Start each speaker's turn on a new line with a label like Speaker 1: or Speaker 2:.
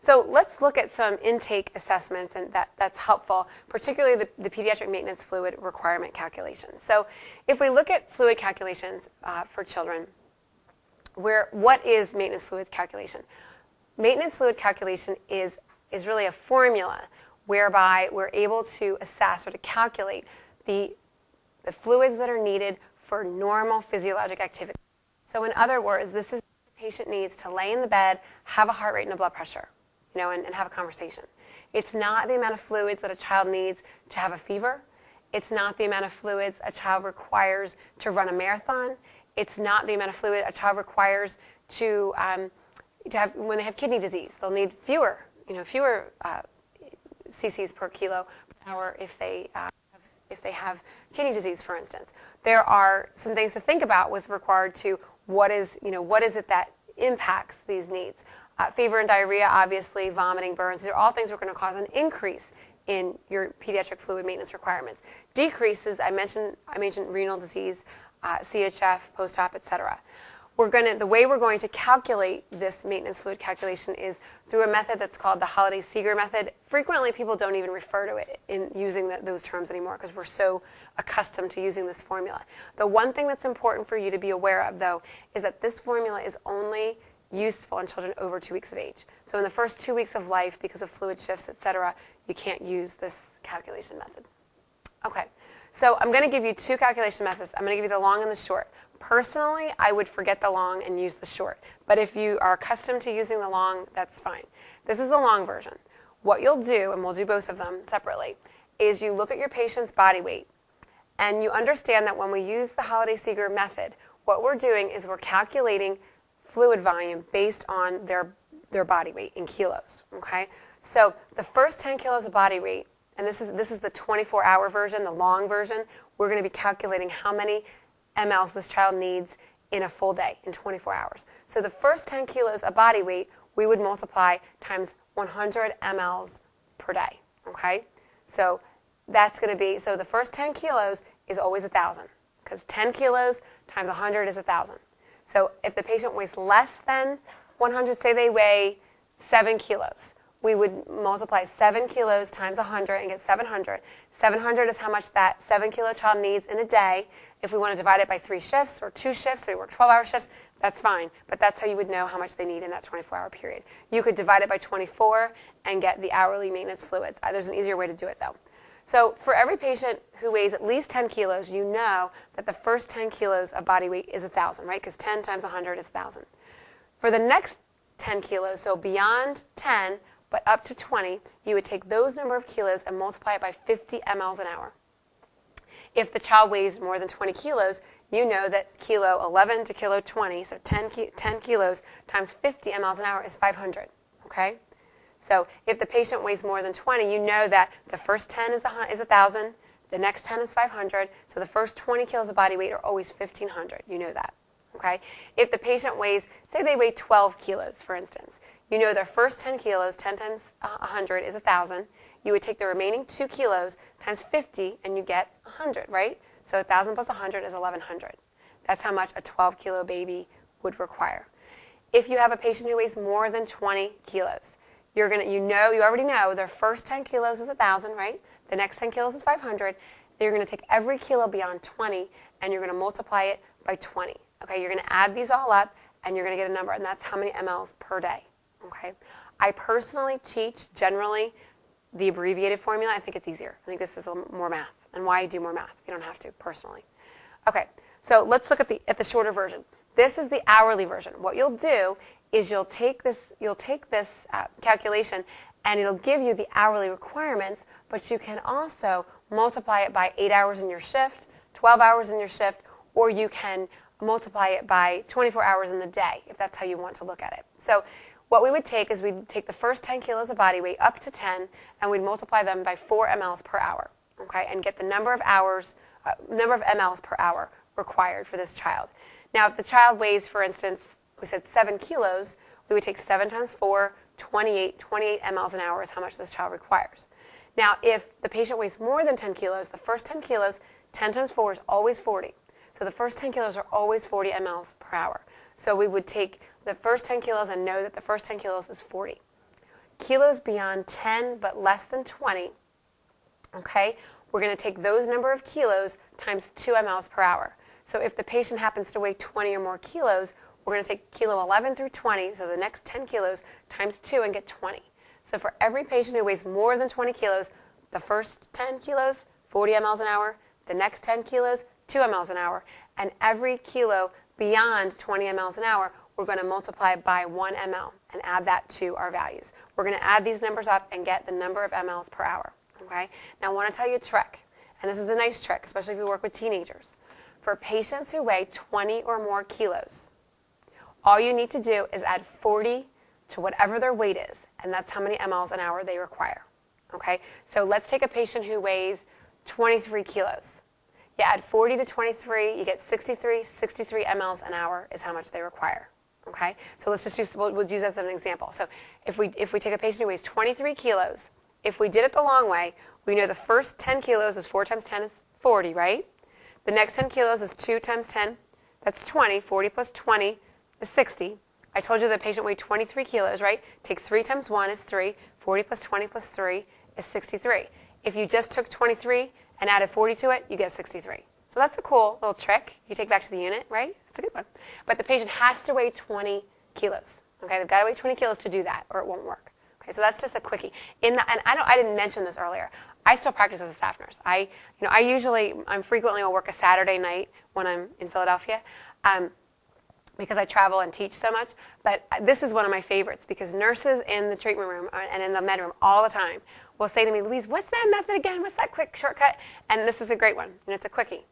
Speaker 1: So let's look at some intake assessments, and that's helpful, particularly the pediatric maintenance fluid requirement calculation. So if we look at fluid calculations for children, what is maintenance fluid calculation? Maintenance fluid calculation is really a formula whereby we're able to assess or to calculate the fluids that are needed for normal physiologic activity. So in other words, this is what the patient needs to lay in the bed, have a heart rate and a blood pressure, and have a conversation. It's not the amount of fluids that a child needs to have a fever. It's not the amount of fluids a child requires to run a marathon. It's not the amount of fluid a child requires to have when they have kidney disease. They'll need fewer cc's per kilo per hour if they have kidney disease, for instance. There are some things to think about with regard to what is it that impacts these needs. Fever and diarrhea, obviously, vomiting, burns, these are all things that are going to cause an increase in your pediatric fluid maintenance requirements. Decreases, I mentioned renal disease, CHF, post-op, etc. The way we're going to calculate this maintenance fluid calculation is through a method that's called the Holiday-Seeger method. Frequently, people don't even refer to it in using those terms anymore because we're so accustomed to using this formula. The one thing that's important for you to be aware of, though, is that this formula is only useful in children over 2 weeks of age. So in the first 2 weeks of life, because of fluid shifts, etc., you can't use this calculation method. Okay, so I'm going to give you two calculation methods. I'm going to give you the long and the short. Personally, I would forget the long and use the short. But if you are accustomed to using the long, that's fine. This is the long version. What you'll do, and we'll do both of them separately, is you look at your patient's body weight, and you understand that when we use the Holiday-Seeger method, what we're doing is we're calculating fluid volume based on their body weight in kilos. Okay? So the first 10 kilos of body weight, and this is the 24-hour version, the long version, we're going to be calculating how many mLs this child needs in a full day, in 24 hours. So the first 10 kilos of body weight, we would multiply times 100 mLs per day. Okay? So that's going to be, so the first 10 kilos is always 1,000, because 10 kilos times 100 is 1,000. So if the patient weighs less than 100, say they weigh 7 kilos, we would multiply 7 kilos times 100 and get 700. 700 is how much that 7-kilo child needs in a day. If we want to divide it by 3 shifts or 2 shifts, so we work 12-hour shifts, that's fine. But that's how you would know how much they need in that 24-hour period. You could divide it by 24 and get the hourly maintenance fluids. There's an easier way to do it, though. So for every patient who weighs at least 10 kilos, you know that the first 10 kilos of body weight is 1,000, right? Because 10 times 100 is 1,000. For the next 10 kilos, so beyond 10, but up to 20, you would take those number of kilos and multiply it by 50 mLs an hour. If the child weighs more than 20 kilos, you know that kilo 11 to kilo 20, so 10 kilos times 50 mLs an hour is 500, okay? So if the patient weighs more than 20, you know that the first 10 is 1,000, the next 10 is 500, so the first 20 kilos of body weight are always 1,500. You know that, okay? If the patient weighs, say they weigh 12 kilos, for instance, you know their first 10 kilos, 10 times 100 is 1,000. You would take the remaining 2 kilos times 50, and you get 100, right? So 1,000 plus 100 is 1,100. That's how much a 12-kilo baby would require. If you have a patient who weighs more than 20 kilos, you already know their first 10 kilos is 1,000, right? The next 10 kilos is 500. You're going to take every kilo beyond 20, and you're going to multiply it by 20. Okay, you're going to add these all up, and you're going to get a number, and that's how many mLs per day. Okay, I personally teach generally the abbreviated formula. I think it's easier. I think this is more math, and why I do more math. You don't have to personally. Okay, so let's look at the shorter version. This is the hourly version. What you'll do is you'll take this calculation, and it'll give you the hourly requirements, but you can also multiply it by 8 hours in your shift, 12 hours in your shift, or you can multiply it by 24 hours in the day, if that's how you want to look at it. So what we would take is we'd take the first 10 kilos of body weight up to 10, and we'd multiply them by 4 mLs per hour, okay, and get the number of mLs per hour required for this child. Now, if the child weighs, for instance, we said 7 kilos, we would take 7 times 4, 28 mLs an hour is how much this child requires. Now, if the patient weighs more than 10 kilos, the first 10 kilos, 10 times 4 is always 40. So the first 10 kilos are always 40 mLs per hour. So we would take the first 10 kilos and know that the first 10 kilos is 40. kilos beyond 10 but less than 20, okay, we're going to take those number of kilos times 2 mLs per hour. So if the patient happens to weigh 20 or more kilos, we're going to take kilo 11 through 20, so the next 10 kilos times 2 and get 20. So for every patient who weighs more than 20 kilos, the first 10 kilos, 40 mLs an hour, the next 10 kilos, 2 mLs an hour, and every kilo beyond 20 mLs an hour, we're going to multiply by 1 ml and add that to our values. We're going to add these numbers up and get the number of mLs per hour. Okay? Now I want to tell you a trick, and this is a nice trick, especially if you work with teenagers. For patients who weigh 20 or more kilos, all you need to do is add 40 to whatever their weight is, and that's how many mLs an hour they require. Okay? So let's take a patient who weighs 23 kilos. You add 40 to 23, you get 63 mLs an hour is how much they require. Okay? So let's just use, we'll use that as an example. So if we take a patient who weighs 23 kilos, if we did it the long way, we know the first 10 kilos is 4 times 10 is 40, right? The next 10 kilos is 2 times 10, that's 20. 40 plus 20 is 60. I told you the patient weighed 23 kilos, right? Take 3 times 1 is 3. 40 plus 20 plus 3 is 63. If you just took 23 and added 40 to it, you get 63. So that's a cool little trick you take back to the unit, right? That's a good one. But the patient has to weigh 20 kilos. Okay, they've got to weigh 20 kilos to do that, or it won't work. Okay, so that's just a quickie. And I didn't mention this earlier. I still practice as a staff nurse. I'm frequently will work a Saturday night when I'm in Philadelphia, because I travel and teach so much. But this is one of my favorites because nurses in the treatment room and in the med room all the time will say to me, Louise, what's that method again? What's that quick shortcut? And this is a great one, and it's a quickie.